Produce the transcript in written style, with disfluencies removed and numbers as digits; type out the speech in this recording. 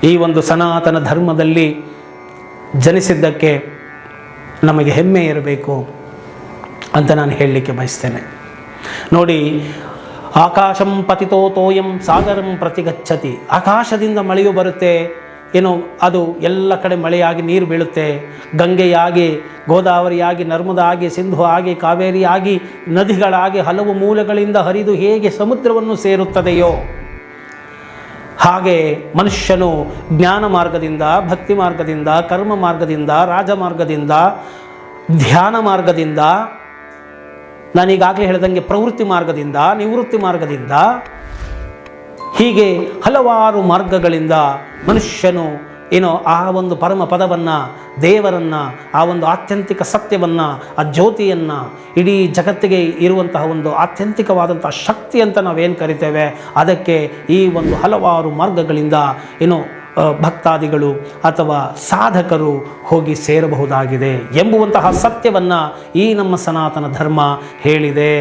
ಈ ಒಂದು ಸನಾತನ ಧರ್ಮದಲ್ಲಿ ಜನಿಸಿದ್ದಕ್ಕೆ ನಮಗೆ ಹೆಮ್ಮೆ ಇರಬೇಕು ಅಂತ ನಾನು ಹೇಳಲಿಕ್ಕೆ ಬಯಸ್ತೇನೆ. ನೋಡಿ, ಆಕಾಶಂ ಪತಿತೋ ತೋಯಂ ಸಾಗರಂ ಪ್ರತಿಗಚ್ಚತಿ. ಆಕಾಶದಿಂದ ಮಳೆಯು ಬರುತ್ತೆ, ಏನು ಅದು ಎಲ್ಲ ಕಡೆ ಮಳೆಯಾಗಿ ನೀರು ಬೀಳುತ್ತೆ. ಗಂಗೆಯಾಗಿ, ಗೋದಾವರಿಯಾಗಿ, ನರ್ಮದಾ ಆಗಿ, ಸಿಂಧು ಆಗಿ, ಕಾವೇರಿ ಆಗಿ, ನದಿಗಳಾಗಿ ಹಲವು ಮೂಲಗಳಿಂದ ಹರಿದು ಹೇಗೆ ಸಮುದ್ರವನ್ನು ಸೇರುತ್ತದೆಯೋ ಹಾಗೆ ಮನುಷ್ಯನು ಜ್ಞಾನ ಮಾರ್ಗದಿಂದ, ಭಕ್ತಿ ಮಾರ್ಗದಿಂದ, ಕರ್ಮ ಮಾರ್ಗದಿಂದ, ರಾಜಮಾರ್ಗದಿಂದ, ಧ್ಯಾನ ಮಾರ್ಗದಿಂದ, ನಾನೀಗಾಗಲೇ ಹೇಳಿದಂಗೆ ಪ್ರವೃತ್ತಿ ಮಾರ್ಗದಿಂದ, ನಿವೃತ್ತಿ ಮಾರ್ಗದಿಂದ, ಹೀಗೆ ಹಲವಾರು ಮಾರ್ಗಗಳಿಂದ ಮನುಷ್ಯನು ಆ ಒಂದು ಪರಮ ಪದವನ್ನು, ದೇವರನ್ನು, ಆ ಒಂದು ಆತ್ಯಂತಿಕ ಸತ್ಯವನ್ನು, ಆ ಜ್ಯೋತಿಯನ್ನು, ಇಡೀ ಜಗತ್ತಿಗೆ ಇರುವಂತಹ ಒಂದು ಆತ್ಯಂತಿಕವಾದಂತಹ ಶಕ್ತಿ ಅಂತ ನಾವೇನು ಕರಿತೇವೆ, ಅದಕ್ಕೆ ಈ ಒಂದು ಹಲವಾರು ಮಾರ್ಗಗಳಿಂದ ಭಕ್ತಾದಿಗಳು ಅಥವಾ ಸಾಧಕರು ಹೋಗಿ ಸೇರಬಹುದಾಗಿದೆ ಎಂಬುವಂತಹ ಸತ್ಯವನ್ನು ಈ ನಮ್ಮ ಸನಾತನ ಧರ್ಮ ಹೇಳಿದೆ.